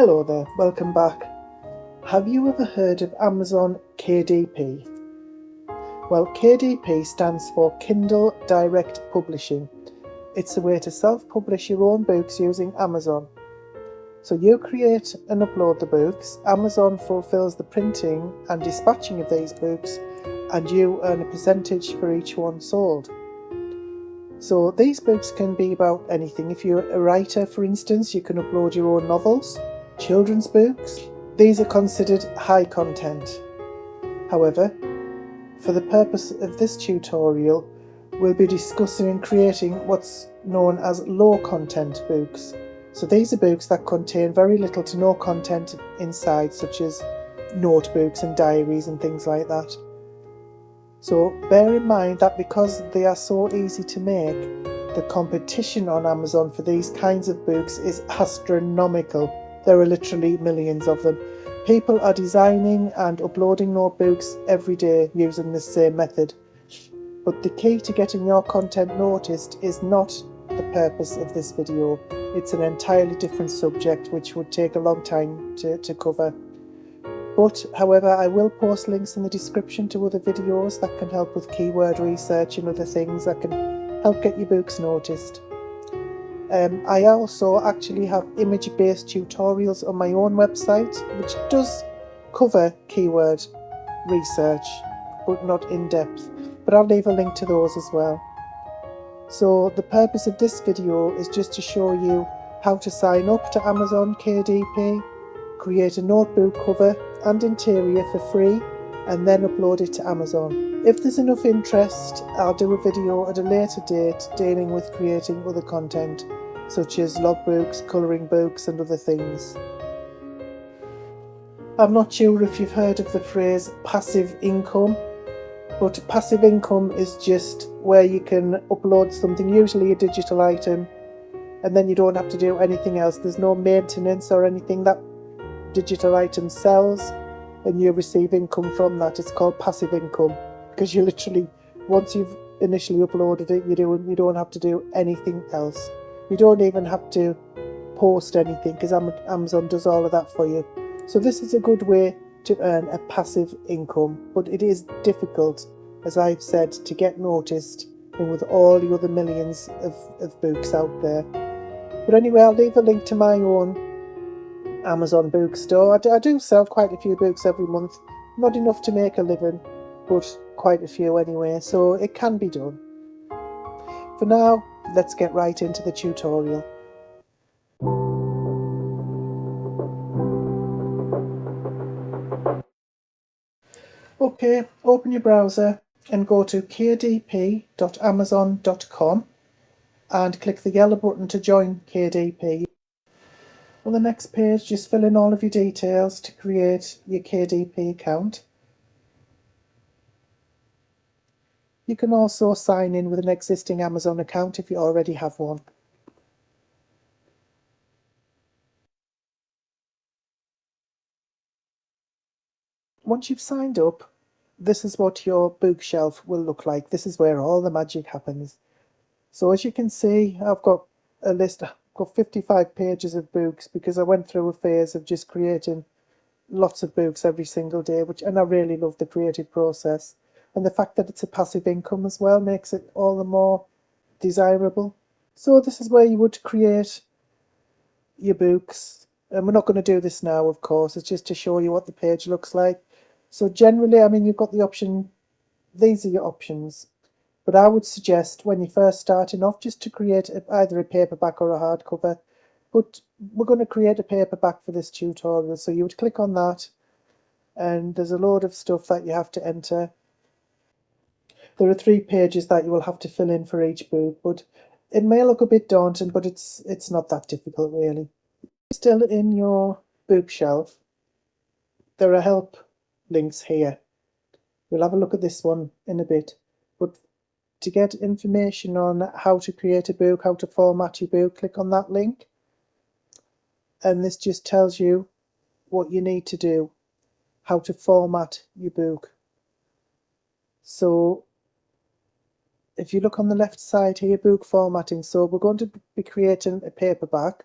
Hello there, welcome back. Have you ever heard of Amazon KDP? Well, KDP stands for Kindle Direct Publishing. It's a way to self-publish your own books using Amazon. So you create and upload the books, Amazon fulfills the printing and dispatching of these books, and you earn a percentage for each one sold. So these books can be about anything. If you're a writer, for instance, you can upload your own novels, children's books. These are considered high content. However, for the purpose of this tutorial, we'll be discussing and creating what's known as low content books. So these are books that contain very little to no content inside, such as notebooks and diaries and things like that. So bear in mind that because they are so easy to make, the competition on Amazon for these kinds of books is astronomical. There are literally millions of them. People are designing and uploading notebooks every day using the same method. But the key to getting your content noticed is not the purpose of this video. It's an entirely different subject which would take a long time to cover. But, however, I will post links in the description to other videos that can help with keyword research and other things that can help get your books noticed. I also actually have image-based tutorials on my own website, which does cover keyword research, but not in depth. But I'll leave a link to those as well. So the purpose of this video is just to show you how to sign up to Amazon KDP, create a notebook cover and interior for free, and then upload it to Amazon. If there's enough interest, I'll do a video at a later date dealing with creating other content, such as logbooks, colouring books and other things. I'm not sure if you've heard of the phrase passive income, but passive income is just where you can upload something, usually a digital item, and then you don't have to do anything else. There's no maintenance or anything. That digital item sells and you receive income from that. It's called passive income because you literally, once you've initially uploaded it, you don't have to do anything else. You don't even have to post anything because Amazon does all of that for you. So this is a good way to earn a passive income, but it is difficult, as I've said, to get noticed and with all the other millions of books out there. But anyway, I'll leave a link to my own Amazon bookstore. I do sell quite a few books every month. Not enough to make a living, but quite a few anyway, so it can be done. For now, let's get right into the tutorial. Okay, open your browser and go to kdp.amazon.com and click the yellow button to join KDP. On the next page, just fill in all of your details to create your KDP account. You can also sign in with an existing Amazon account if you already have one. Once you've signed up, this is what your bookshelf will look like. This is where all the magic happens. So as you can see, I've got a list. I've got 55 pages of books because I went through a phase of just creating lots of books every single day, and I really love the creative process. And the fact that it's a passive income as well makes it all the more desirable. So this is where you would create your books. And we're not going to do this now, of course. It's just to show you what the page looks like. So generally, I mean, you've got the option, these are your options. But I would suggest when you're first starting off, just to create either a paperback or a hardcover. But we're going to create a paperback for this tutorial. So you would click on that. And there's a load of stuff that you have to enter. There are 3 pages that you will have to fill in for each book, but it may look a bit daunting, but it's not that difficult really. Still in your bookshelf, there are help links here. We'll have a look at this one in a bit, but to get information on how to create a book, how to format your book, click on that link, and this just tells you what you need to do, how to format your book. So if you look on the left side here, book formatting, so we're going to be creating a paperback.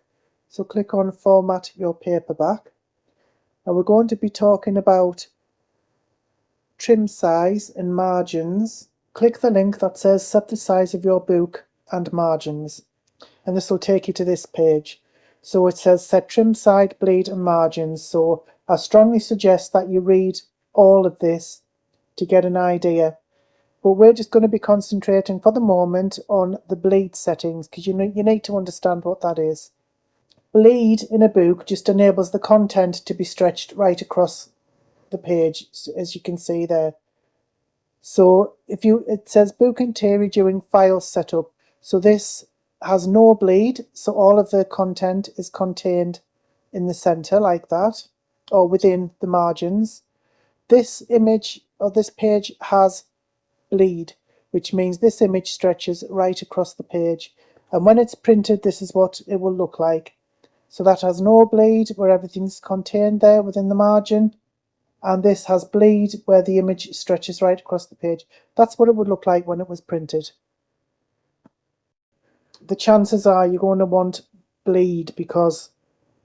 So click on Format Your Paperback. Now we're going to be talking about trim size and margins. Click the link that says Set the size of your book and margins, and this will take you to this page. So it says set trim, side, bleed and margins. So I strongly suggest that you read all of this to get an idea. But we're just going to be concentrating for the moment on the bleed settings, because you need to understand what that is. Bleed in a book just enables the content to be stretched right across the page, as you can see there. So it says book interior during file setup. So this has no bleed, so all of the content is contained in the center like that, or within the margins. This image or this page has bleed, which means this image stretches right across the page, and when it's printed this is what it will look like. So that has no bleed, where everything's contained there within the margin, and this has bleed where the image stretches right across the page. That's what it would look like when it was printed. The chances are you're going to want bleed because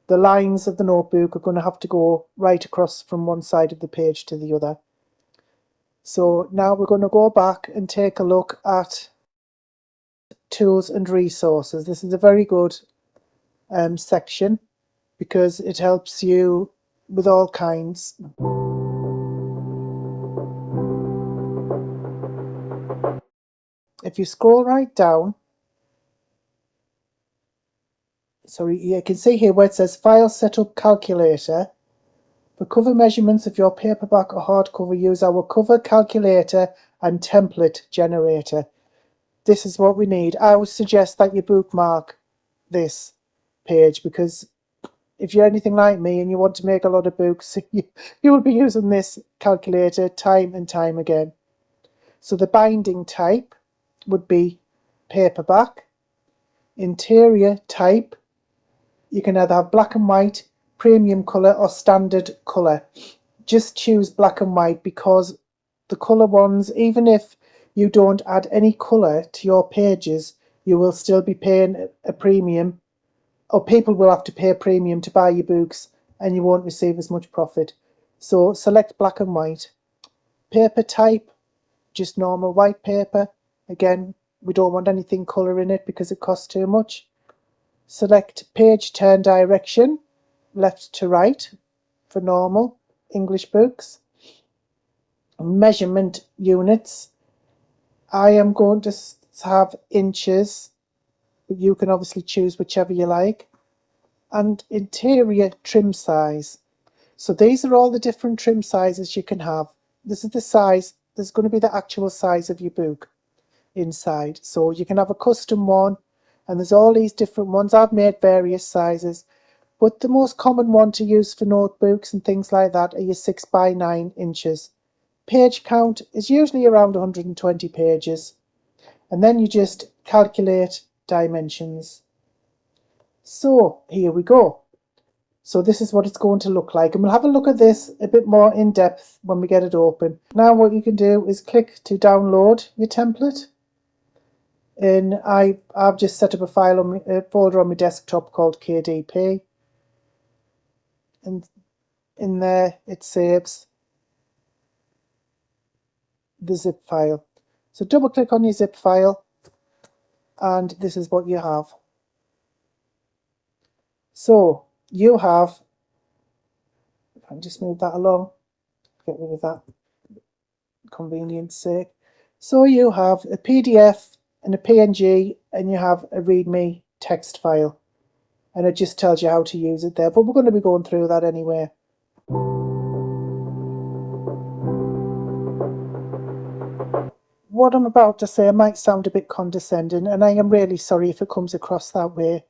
the lines of the notebook are going to have to go right across from one side of the page to the other. So now we're going to go back and take a look at tools and resources. This is a very good section because it helps you with all kinds. If you scroll right down, so you can see here where it says File Setup Calculator. For cover measurements of your paperback or hardcover, use our cover calculator and template generator. This is what we need. I would suggest that you bookmark this page, because if you're anything like me and you want to make a lot of books, you will be using this calculator time and time again. So the binding type would be paperback. Interior type, you can either have black and white, premium colour or standard colour. Just choose black and white, because the colour ones, even if you don't add any colour to your pages, you will still be paying a premium, or people will have to pay a premium to buy your books, and you won't receive as much profit. So select black and white. Paper type, just normal white paper. Again, we don't want anything colour in it because it costs too much. Select page turn direction, left to right for normal English books. Measurement units, I am going to have inches, but you can obviously choose whichever you like. And interior trim size. So these are all the different trim sizes you can have. This is the size, there's going to be the actual size of your book inside. So you can have a custom one, and there's all these different ones. I've made various sizes, but the most common one to use for notebooks and things like that are your 6 by 9 inches. Page count is usually around 120 pages, and then you just calculate dimensions. So here we go. So this is what it's going to look like, and we'll have a look at this a bit more in depth when we get it open. Now what you can do is click to download your template, and I've just set up a folder on my desktop called KDP, and in there it saves the zip file. So double click on your zip file, and this is what you have. So you have, if I can just move that along, get rid of that convenience sake. So you have a PDF and a PNG, and you have a README text file, and it just tells you how to use it there, but we're going to be going through that anyway. What I'm about to say might sound a bit condescending, and I am really sorry if it comes across that way,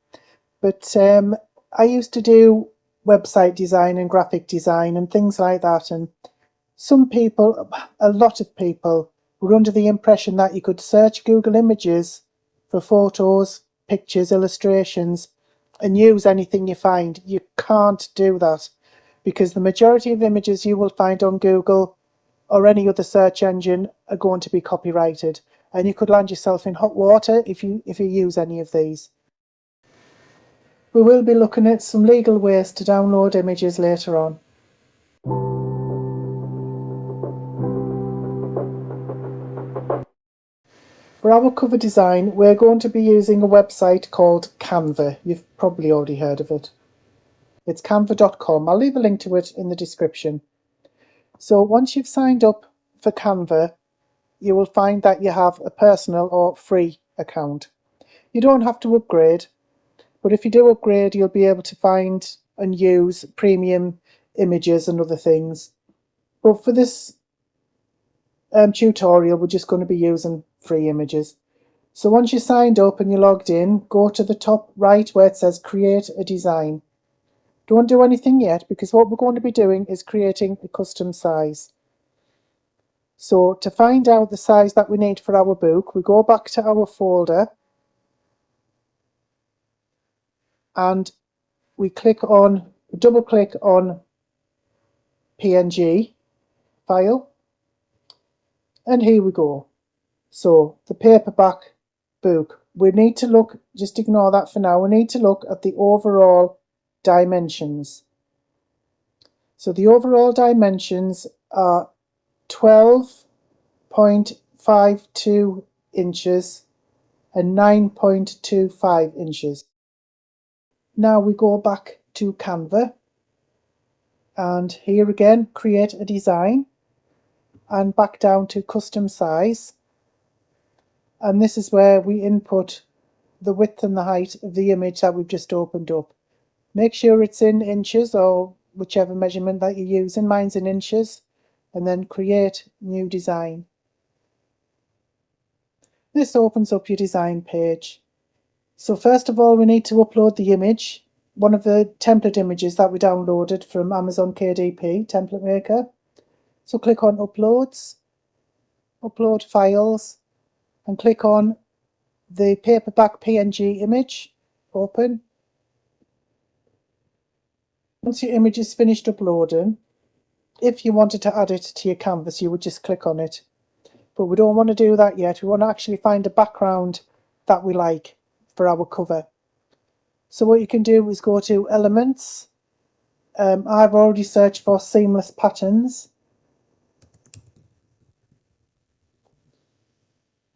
but I used to do website design and graphic design and things like that, and some people, a lot of people, were under the impression that you could search Google Images for photos, pictures, illustrations, and use anything you find. You can't do that, because the majority of images you will find on Google or any other search engine are going to be copyrighted, and you could land yourself in hot water if you use any of these. We will be looking at some legal ways to download images later on. For our cover design, we're going to be using a website called Canva. You've probably already heard of it. It's canva.com. I'll leave a link to it in the description. So once you've signed up for Canva, you will find that you have a personal or free account. You don't have to upgrade, but if you do upgrade, you'll be able to find and use premium images and other things. But for this tutorial, we're just going to be using free images. So once you're signed up and you're logged in, go to the top right where it says create a design. Don't do anything yet, because what we're going to be doing is creating a custom size. So to find out the size that we need for our book, we go back to our folder and we double click on PNG file, and here we go. So the paperback book, we need to look, just ignore that for now, we need to look at the overall dimensions. So the overall dimensions are 12.52 inches and 9.25 inches. Now we go back to Canva, and here again create a design, and back down to custom size, and this is where we input the width and the height of the image that we've just opened up. Make sure it's in inches or whichever measurement that you're using. Mine's in inches. And then create new design. This opens up your design page. So first of all, we need to upload the image, one of the template images that we downloaded from Amazon KDP template maker. So click on uploads, upload files, and click on the paperback PNG image, open. Once your image is finished uploading, if you wanted to add it to your canvas, you would just click on it. But we don't want to do that yet. We want to actually find a background that we like for our cover. So what you can do is go to Elements. I've already searched for seamless patterns.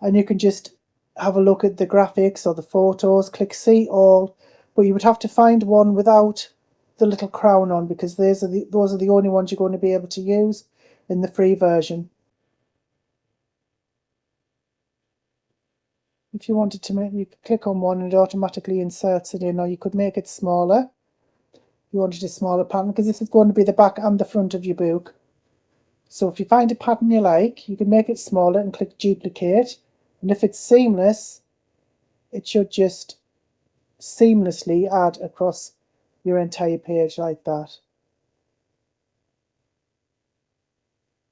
And you can just have a look at the graphics or the photos, click See All. But you would have to find one without the little crown on, because those are the only ones you're going to be able to use in the free version. If you wanted to you could click on one and it automatically inserts it in, or you could make it smaller. You wanted a smaller pattern, because this is going to be the back and the front of your book. So if you find a pattern you like, you can make it smaller and click duplicate. And if it's seamless, it should just seamlessly add across your entire page like that.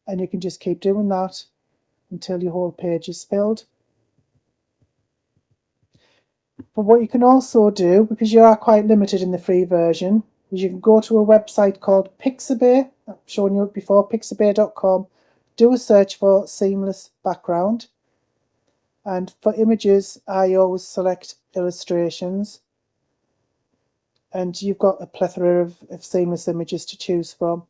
And you can just keep doing that until your whole page is filled. But what you can also do, because you are quite limited in the free version, is you can go to a website called Pixabay. I've shown you it before, pixabay.com. Do a search for seamless background. And for images, I always select illustrations. And you've got a plethora of seamless images to choose from.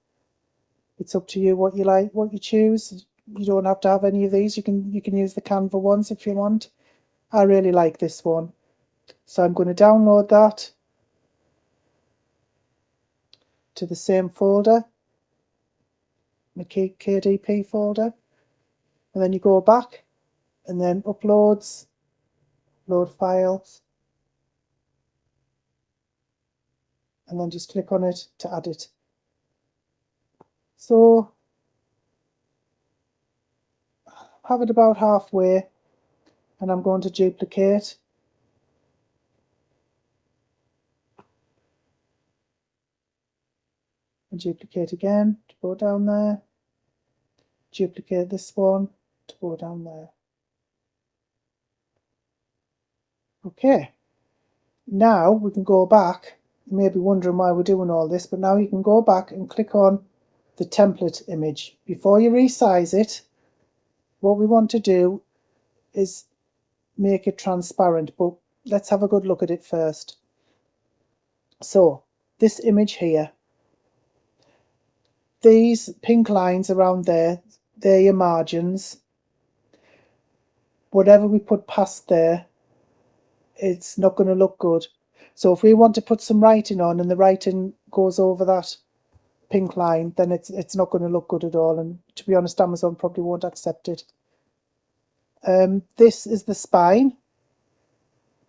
It's up to you what you like, what you choose. You don't have to have any of these. You can use the Canva ones if you want. I really like this one. So I'm going to download that to the same folder, the KDP folder. And then you go back and then uploads, load files. And then just click on it to add it. So have it about halfway, and I'm going to duplicate. And duplicate again to go down there. Duplicate this one to go down there. Okay, now we can go back. You may be wondering why we're doing all this, but now you can go back and click on the template image. Before you resize it, what we want to do is make it transparent, but let's have a good look at it first. So this image here, these pink lines around there, they're your margins. Whatever we put past there, it's not going to look good. So if we want to put some writing on and the writing goes over that pink line, then it's not going to look good at all. And to be honest, Amazon probably won't accept it. This is the spine.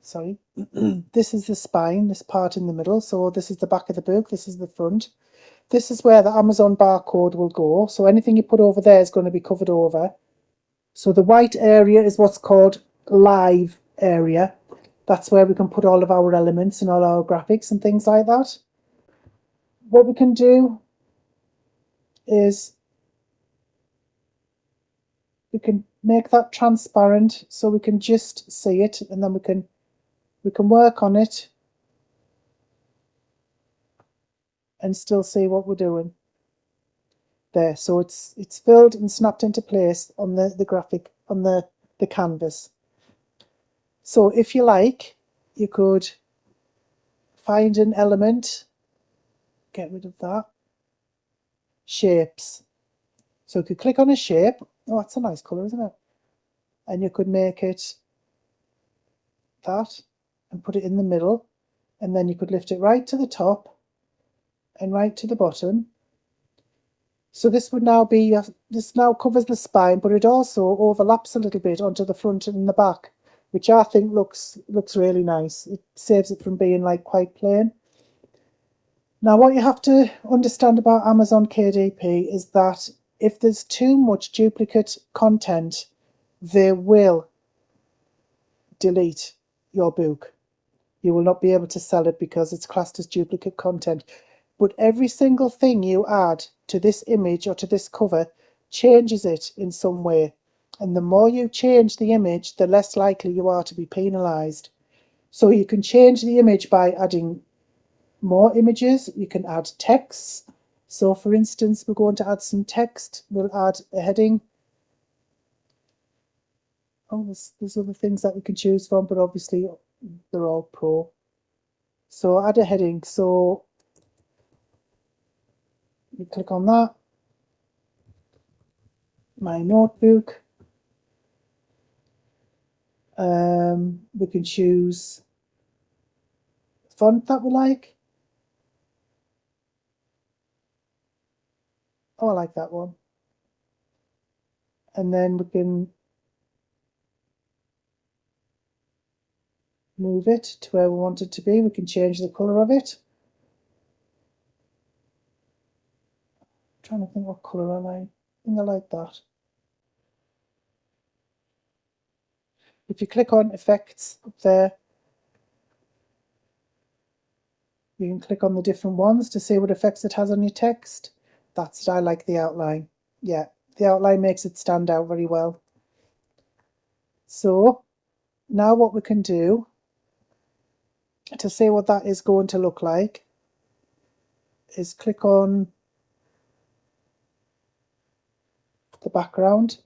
Sorry. This is the spine, this part in the middle. So this is the back of the book, this is the front. This is where the Amazon barcode will go. So anything you put over there is going to be covered over. So the white area is what's called live area. That's where we can put all of our elements and all our graphics and things like that. What we can do is we can make that transparent so we can just see it, and then we can work on it and still see what we're doing. There, so it's filled and snapped into place on the graphic on the canvas. So if you like, you could find an element, get rid of that, shapes. So you could click on a shape. Oh, that's a nice colour, isn't it? And you could make it that and put it in the middle, and then you could lift it right to the top and right to the bottom. So this would now be, this now covers the spine, but it also overlaps a little bit onto the front and the back, which I think looks really nice. It saves it from being like quite plain. Now what you have to understand about Amazon KDP is that if there's too much duplicate content, they will delete your book. You will not be able to sell it because it's classed as duplicate content. But every single thing you add to this image or to this cover changes it in some way. And the more you change the image, the less likely you are to be penalised. So you can change the image by adding more images. You can add text. So for instance, we're going to add some text. We'll add a heading. Oh, there's other things that we can choose from, but obviously they're all pro. So add a heading. So you click on that. My notebook. We can choose font that we like. Oh, I like that one. And then we can move it to where we want it to be. We can change the colour of it. I'm trying to think what colour I like. I think I like that. If you click on effects up there, you can click on the different ones to see what effects it has on your text. That's it. I like the outline. Yeah, the outline makes it stand out very well. So now what we can do to see what that is going to look like is click on the background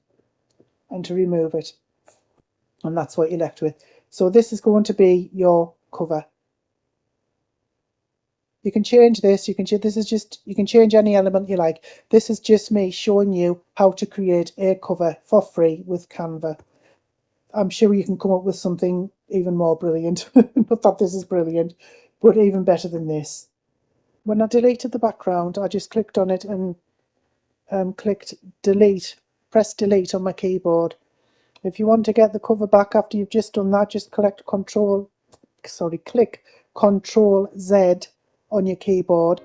and to remove it, and that's what you're left with. So this is going to be your cover. You can change this, you can change any element you like. This is just me showing you how to create a cover for free with Canva. I'm sure you can come up with something even more brilliant. Not that this is brilliant, but even better than this. When I deleted the background, I just clicked on it and clicked delete, press delete on my keyboard. If you want to get the cover back after you've just done that, just click Control Z on your keyboard.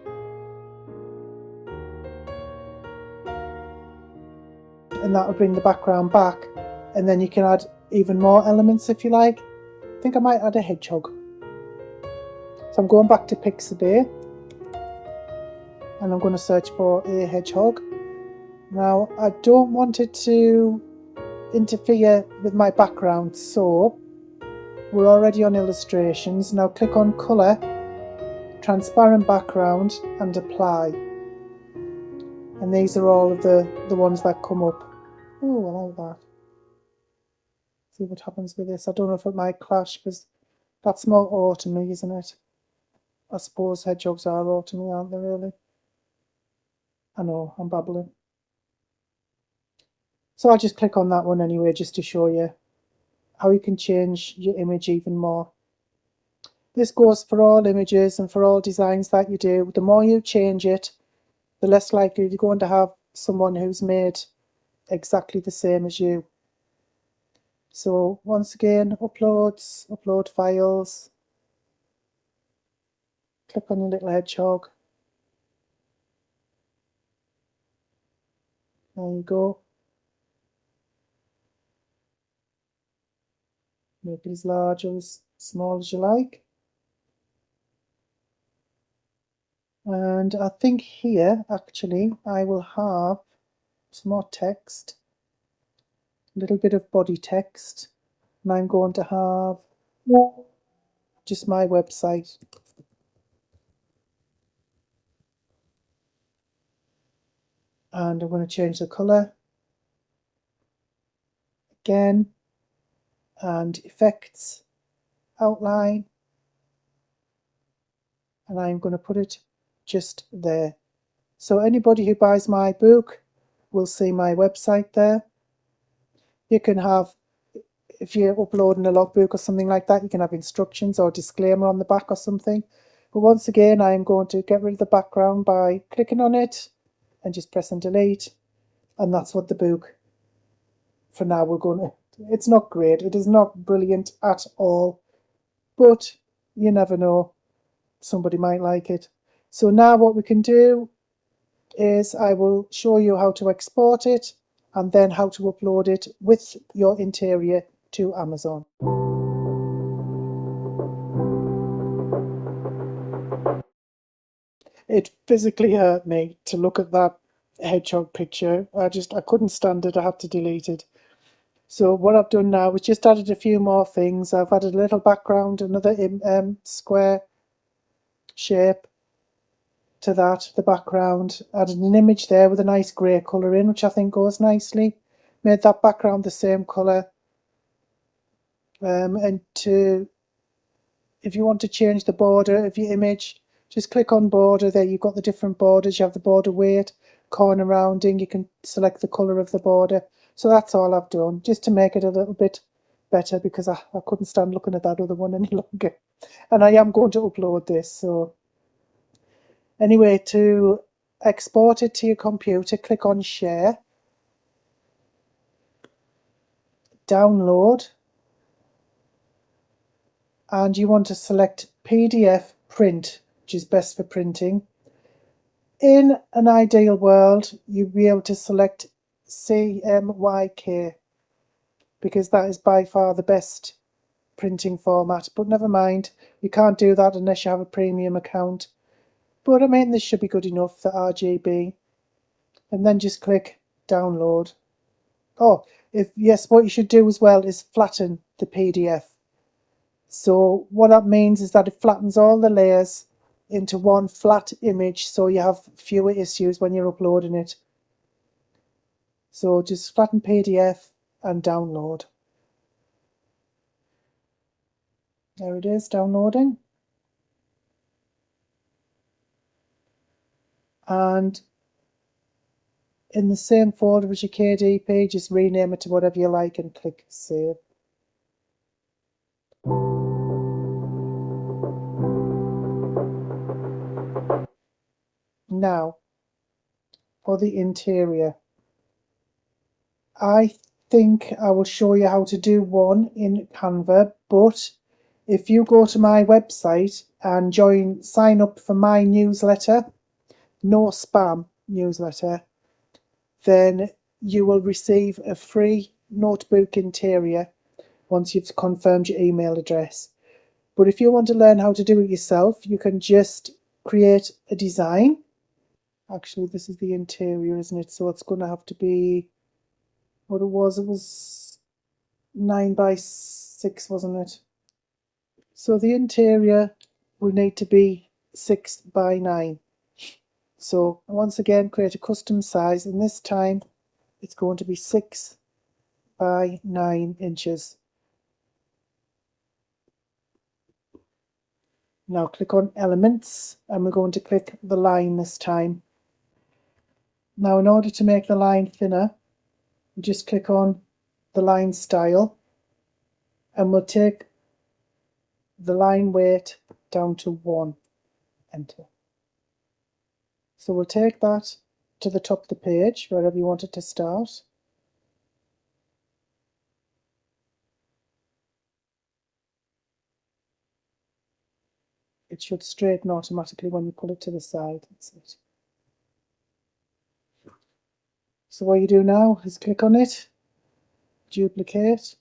And that will bring the background back. And then you can add even more elements if you like. I think I might add a hedgehog. So I'm going back to Pixabay. And I'm going to search for a hedgehog. Now, I don't want it to interfere with my background, so we're already on illustrations. Now click on colour, transparent background and apply. And these are all of the ones that come up. Oh, I like that. See what happens with this. I don't know if it might clash because that's more autumny, isn't it? I suppose hedgehogs are autumny, aren't they, really? I know, I'm babbling. So I'll just click on that one anyway, just to show you how you can change your image even more. This goes for all images and for all designs that you do. The more you change it, the less likely you're going to have someone who's made exactly the same as you. So once again, uploads, upload files, click on your little hedgehog. There you go. Make it as large or as small as you like. And I think here, actually, I will have some more text, a little bit of body text, and I'm going to have just my website. And I'm going to change the color again, and effects, outline, and I'm going to put it just there. So anybody who buys my book will see my website there. You can have, if you're uploading a logbook or something like that, you can have instructions or disclaimer on the back or something. But once again, I'm going to get rid of the background by clicking on it and just pressing delete. And that's what the book, for now, we're going to, it's not great. It is not brilliant at all, but you never know. Somebody might like it. So now what we can do is I will show you how to export it and then how to upload it with your interior to Amazon. It physically hurt me to look at that hedgehog picture. I couldn't stand it. I had to delete it. So what I've done now is just added a few more things. I've added a little background, another square shape to that, the background. Added an image there with a nice grey colour in, which I think goes nicely. Made that background the same colour. And if you want to change the border of your image, just click on border. There you've got the different borders. You have the border weight, corner rounding. You can select the colour of the border. So that's all I've done, just to make it a little bit better, because I couldn't stand looking at that other one any longer. And I am going to upload this. So anyway, to export it to your computer, click on share, download, and you want to select PDF print, which is best for printing. In an ideal world, you'd be able to select CMYK, because that is by far the best printing format, but never mind, you can't do that unless you have a premium account. But I mean, this should be good enough for RGB. And then just click download. Oh, yes, what you should do as well is flatten the PDF. So what that means is that it flattens all the layers into one flat image, so you have fewer issues when you're uploading it. So just flatten PDF and download. There it is, downloading. And in the same folder as your KDP, just rename it to whatever you like and click save. Now, for the interior, I think I will show you how to do one in Canva, but if you go to my website and sign up for my newsletter, no spam newsletter, then you will receive a free notebook interior once you've confirmed your email address. But if you want to learn how to do it yourself, you can just create a design. Actually, this is the interior, isn't it? So it's going to have to be what it was 9 by 6, wasn't it? So the interior will need to be 6 by 9. So once again, create a custom size, and this time it's going to be 6 by 9 inches. Now click on Elements, and we're going to click the line this time. Now in order to make the line thinner, we just click on the line style, and we'll take the line weight down to 1. Enter. So we'll take that to the top of the page, wherever you want it to start. It should straighten automatically when you pull it to the side. That's it. So what you do now is click on it, duplicate,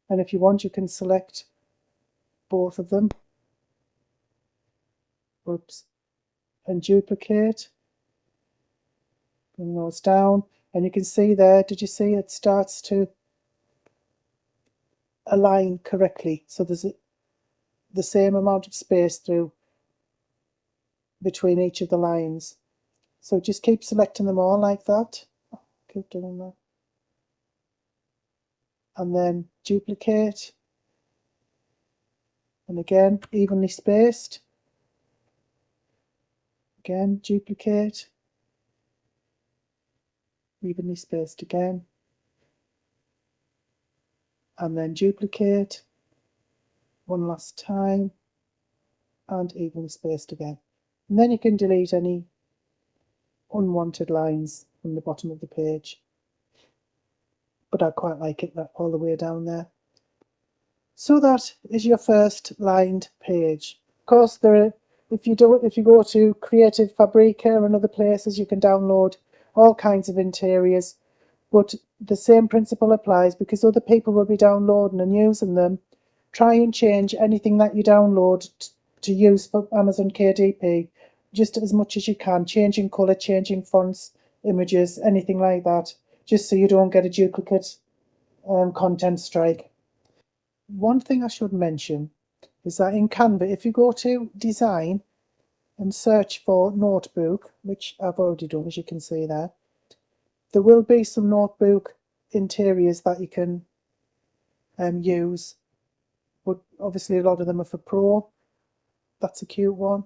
and if you want you can select both of them. Oops. And duplicate. Bring those down, and you can see there, did you see it starts to align correctly? So there's the same amount of space through between each of the lines. So just keep selecting them all like that. Keep doing that. And then duplicate. And again, evenly spaced. Again, duplicate. Evenly spaced again. And then duplicate. One last time. And evenly spaced again. And then you can delete any unwanted lines from the bottom of the page. But I quite like it that all the way down there. So that is your first lined page. Of course, if you go to Creative Fabrica and other places, you can download all kinds of interiors. But the same principle applies, because other people will be downloading and using them. Try and change anything that you download to use for Amazon KDP just as much as you can. Changing colour, changing fonts, images, anything like that, just so you don't get a duplicate content strike. One thing I should mention is that in Canva, if you go to Design and search for Notebook, which I've already done, as you can see there, there will be some notebook interiors that you can use, but obviously a lot of them are for Pro. That's a cute one.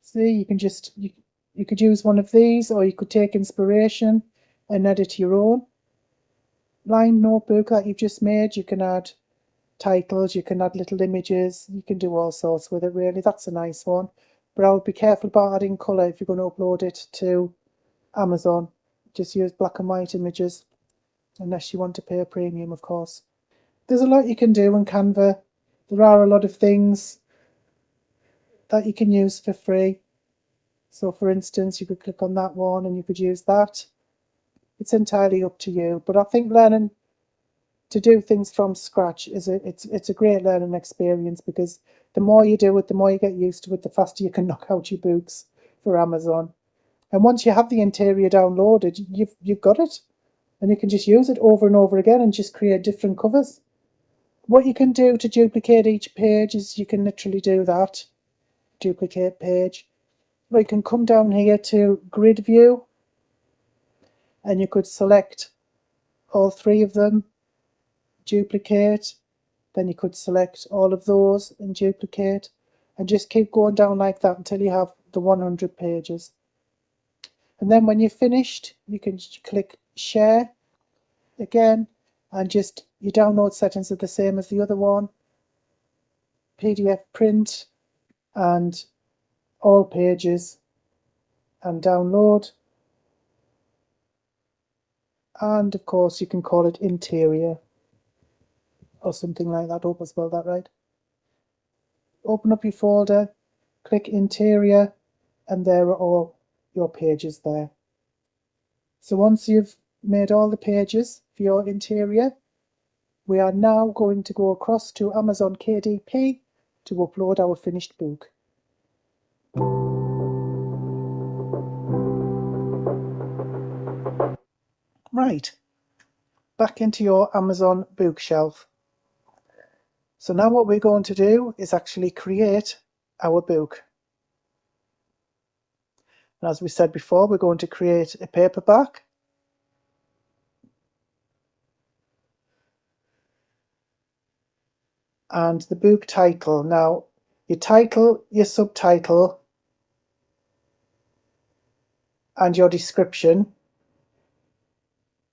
See, you can just you could use one of these, or you could take inspiration and edit your own lined notebook that you've just made. You can add titles, you can add little images, you can do all sorts with it really. That's a nice one, but I would be careful about adding colour if you're going to upload it to Amazon. Just use black and white images, unless you want to pay a premium, of course. There's a lot you can do in Canva. There are a lot of things that you can use for free. So for instance, you could click on that one and you could use that. It's entirely up to you, but I think learning to do things from scratch it's a great learning experience, because the more you do it, the more you get used to it, the faster you can knock out your books for Amazon. And once you have the interior downloaded, you've got it, and you can just use it over and over again and just create different covers. What you can do to duplicate each page is you can literally do that. Duplicate page. Or you can come down here to grid view, and you could select all three of them, duplicate, then you could select all of those and duplicate, and just keep going down like that until you have the 100 pages. And then when you're finished, you can click share again, and just your download settings are the same as the other one. PDF print and all pages and download. And of course you can call it interior or something like that. Hope I spelled that right. Open up your folder, click interior, and there are all your pages there. So once you've made all the pages for your interior, we are now going to go across to Amazon KDP to upload our finished book. Right, back into your Amazon bookshelf. So now what we're going to do is actually create our book. And as we said before, we're going to create a paperback, and the book title. Now, your title, your subtitle, and your description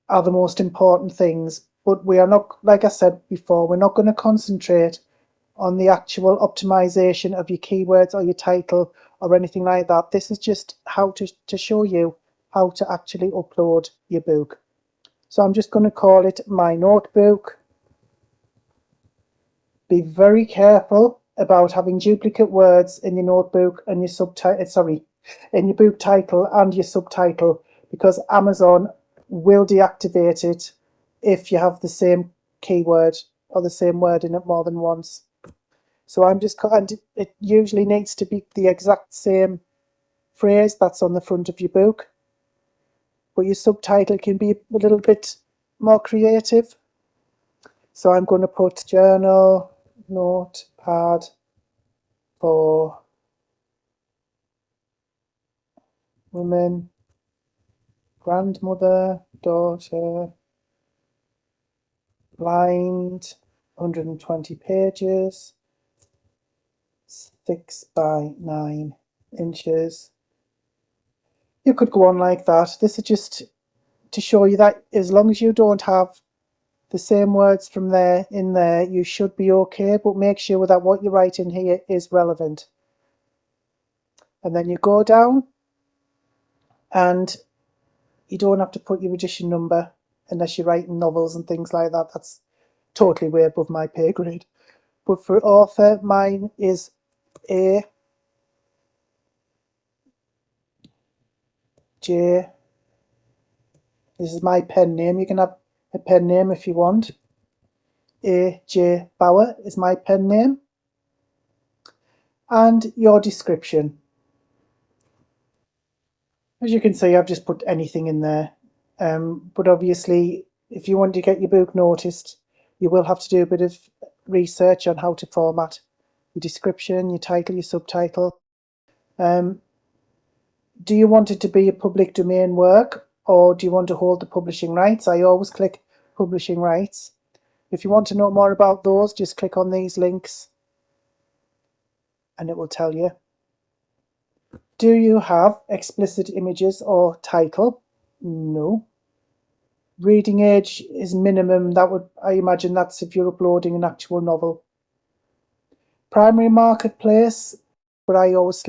are the most important things, but we are not, like I said before, we're not going to concentrate on the actual optimization of your keywords or your title or anything like that. This is just how to show you how to actually upload your book. So I'm just going to call it my notebook. Be very careful about having duplicate words in your notebook and your subtitle, in your book title and your subtitle, because Amazon will deactivate it if you have the same keyword or the same word in it more than once. So I'm just, and it usually needs to be the exact same phrase that's on the front of your book, but your subtitle can be a little bit more creative. So I'm going to put journal, notepad for women, grandmother, daughter, blind, 120 pages, 6 by 9 inches. You could go on like that. This is just to show you that as long as you don't have the same words from there in there, you should be okay, but make sure that what you write in here is relevant. And then you go down, and you don't have to put your edition number unless you're writing novels and things like that. That's totally way above my pay grade. But for author, mine is A J. This is my pen name. You can have a pen name if you want. A J Bauer is my pen name. And your description. As you can see, I've just put anything in there. But obviously, if you want to get your book noticed, you will have to do a bit of research on how to format your description, your title, your subtitle. Do you want it to be a public domain work, or do you want to hold the publishing rights? I always click publishing rights. If you want to know more about those, just click on these links and it will tell you. Do you have explicit images or title? No. Reading age is minimum. That would, I imagine that's if you're uploading an actual novel. Primary marketplace, but I always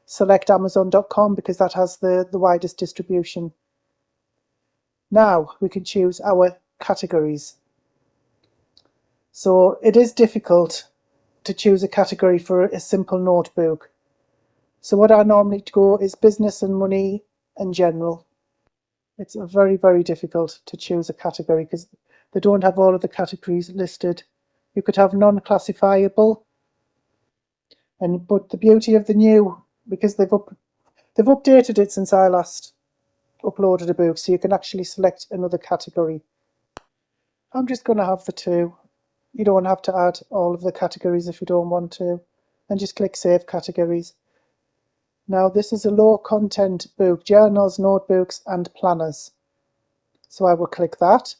select Amazon.com because that has the widest distribution. Now we can choose our categories. So it is difficult to choose a category for a simple notebook. So what I normally go is business and money and general. It's very, very difficult to choose a category because they don't have all of the categories listed. You could have non-classifiable, but the beauty of the new, because they've updated it since I last uploaded a book, so you can actually select another category. I'm just going to have the two. You don't have to add all of the categories if you don't want to, and just click Save Categories. Now this is a low content book, journals, notebooks and planners. So I will click that,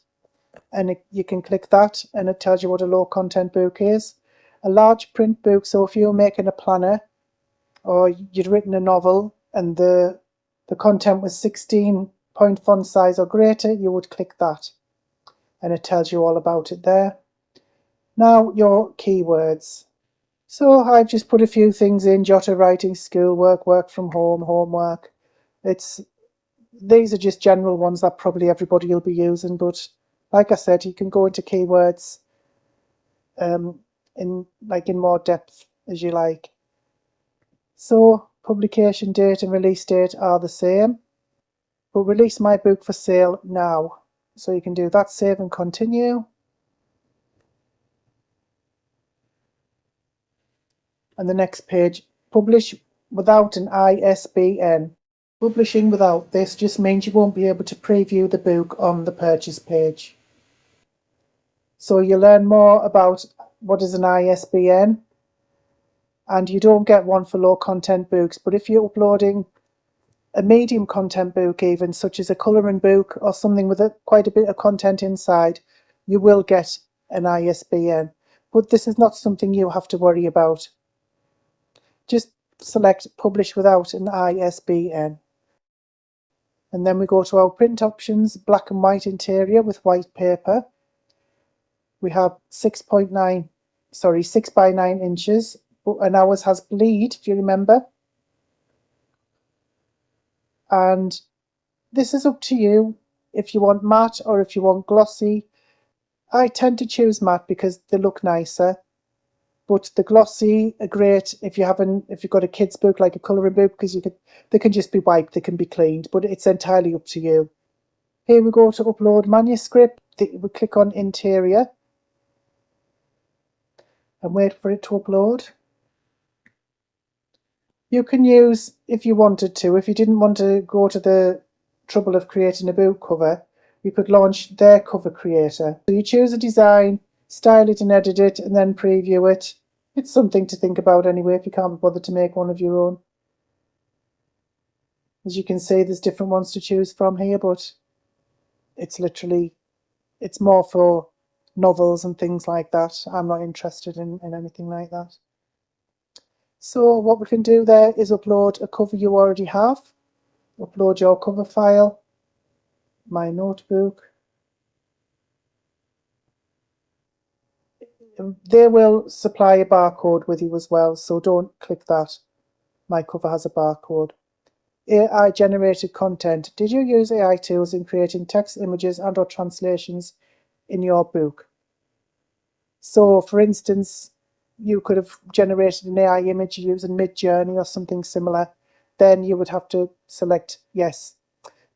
and you can click that and it tells you what a low content book is. A large print book, so if you're making a planner or you'd written a novel and the content was 16-point font size or greater, you would click that and it tells you all about it there. Now your keywords. So I've just put a few things in: jotter, writing, schoolwork, work from home, homework. These are just general ones that probably everybody will be using, but like I said, you can go into keywords in more depth as you like. So publication date and release date are the same, but release my book for sale now. So you can do that, save and continue. And the next page, publish without an ISBN. Publishing without this just means you won't be able to preview the book on the purchase page. So you learn more about what is an ISBN, and you don't get one for low content books, but if you're uploading a medium content book, even such as a colouring book or something with quite a bit of content inside, you will get an ISBN. but this is not something you have to worry about. Just select Publish without an ISBN. And then we go to our print options, black and white interior with white paper. We have 6 by 9 inches, and ours has bleed, if you remember. And this is up to you if you want matte or if you want glossy. I tend to choose matte because they look nicer, but the glossy are great if you've got a kid's book like a colouring book, because they can just be wiped, they can be cleaned, but it's entirely up to you. Here we go to upload manuscript. We click on interior and wait for it to upload. You can use, if you wanted to, if you didn't want to go to the trouble of creating a book cover, you could launch their cover creator. So you choose a design, style it and edit it, and then preview it. It's something to think about anyway if you can't be bothered to make one of your own. As you can see, there's different ones to choose from here, but it's more for novels and things like that. I'm not interested in anything like that. So what we can do there is upload a cover you already have. Upload your cover file, my notebook. They will supply a barcode with you as well, so don't click that. My cover has a barcode. AI generated content. Did you use AI tools in creating text, images and or translations in your book? So for instance, you could have generated an AI image using Midjourney or something similar. Then you would have to select yes,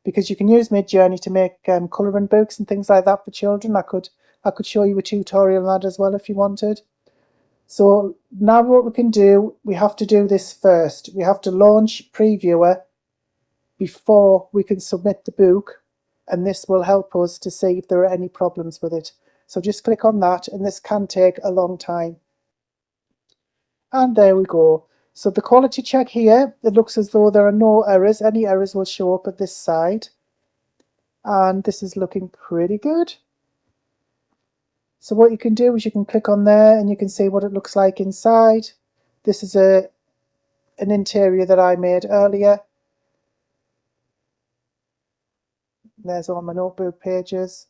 because you can use Midjourney to make colouring books and things like that for children. I could show you a tutorial on that as well if you wanted. So now what we can do, we have to do this first. We have to launch Previewer before we can submit the book, and this will help us to see if there are any problems with it. So just click on that, and this can take a long time. And there we go. So the quality check here, it looks as though there are no errors. Any errors will show up at this side. And this is looking pretty good. So what you can do is you can click on there and you can see what it looks like inside. This is an interior that I made earlier. There's all my notebook pages.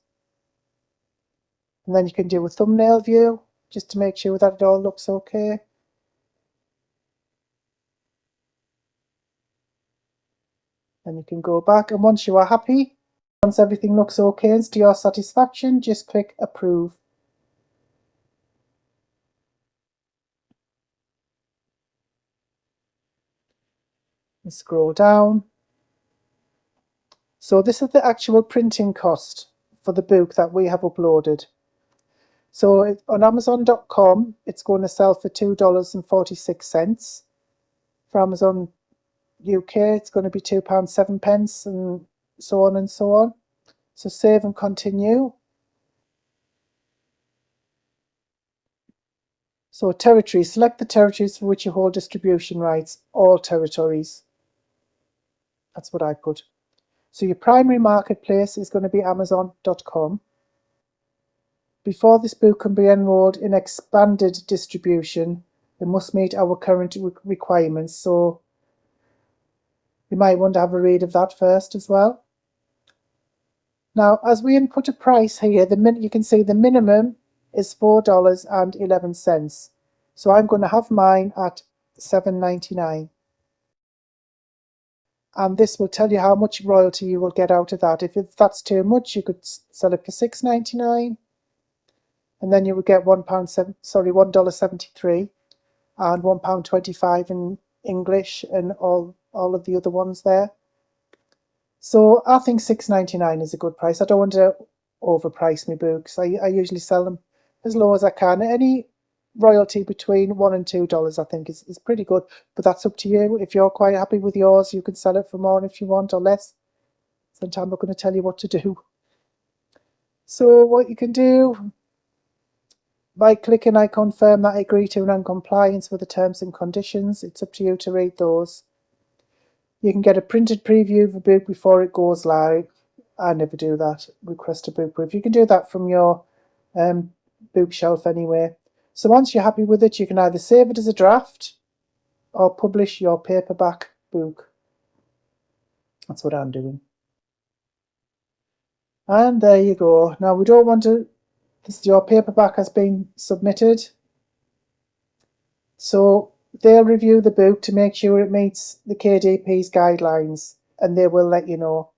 And then you can do a thumbnail view just to make sure that it all looks okay. Then you can go back, and once you are happy, once everything looks okay and to your satisfaction, just click approve. And scroll down. So this is the actual printing cost for the book that we have uploaded. So on Amazon.com, it's going to sell for $2.46. For Amazon UK, it's going to be £2.07, and so on and so on. So save and continue. So territories, select the territories for which you hold distribution rights, all territories. That's what I put. So your primary marketplace is going to be Amazon.com. Before this book can be enrolled in expanded distribution, it must meet our current requirements. So you might want to have a read of that first as well. Now, as we input a price here, you can see the minimum is $4.11. So I'm going to have mine at $7.99. And this will tell you how much royalty you will get out of that. If that's too much, you could sell it for $6.99, and then you would get $1.73 and £1.25 in English and all of the other ones there. So I think $6.99 is a good price. I don't want to overprice my books. I usually sell them as low as I can. Any royalty between $1 and $2 I think is pretty good, but that's up to you. If you're quite happy with yours, you can sell it for more if you want, or less. Sometimes I'm not going to tell you what to do. So what you can do, by clicking I confirm that I agree to and I'm in compliance with the terms and conditions. It's up to you to read those. You can get a printed preview of a book before it goes live. I never do that. Request a book proof. You can do that from your bookshelf anyway. So once you're happy with it, you can either save it as a draft or publish your paperback book. That's what I'm doing. And there you go. Now we don't want to, your paperback has been submitted. So they'll review the book to make sure it meets the KDP's guidelines, and they will let you know.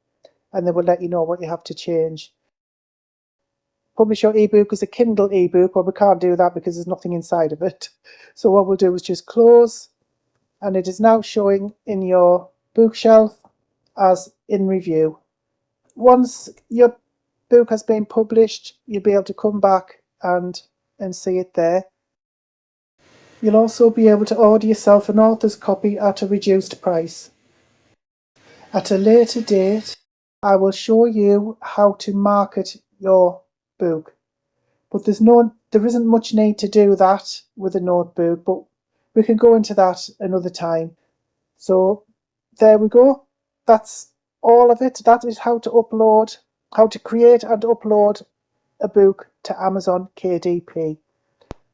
And they will let you know what you have to change. Publish your ebook as a Kindle ebook, well, we can't do that because there's nothing inside of it. So what we'll do is just close, and it is now showing in your bookshelf as in review. Once your book has been published, you'll be able to come back and see it there. You'll also be able to order yourself an author's copy at a reduced price. At a later date, I will show you how to market your book. But there isn't much need to do that with a notebook, but we can go into that another time. So there we go. That's all of it. That is how to create and upload a book to Amazon KDP.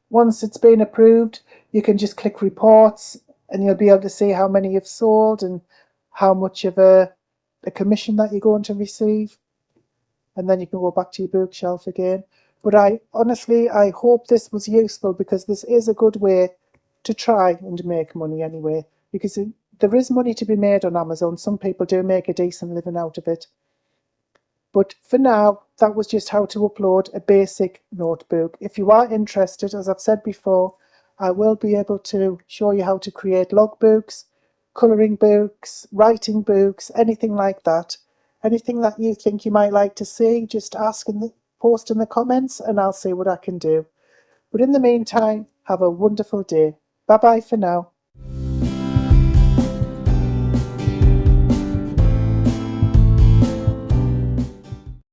Once it's been approved, you can just click reports and you'll be able to see how many you've sold and how much of a commission that you're going to receive. And then you can go back to your bookshelf again. But I hope this was useful, because this is a good way to try and make money anyway. Because there is money to be made on Amazon. Some people do make a decent living out of it. But for now, that was just how to upload a basic notebook. If you are interested, as I've said before, I will be able to show you how to create logbooks, colouring books, writing books, anything like that. Anything that you think you might like to see, just post in the comments and I'll see what I can do. But in the meantime, have a wonderful day. Bye bye for now.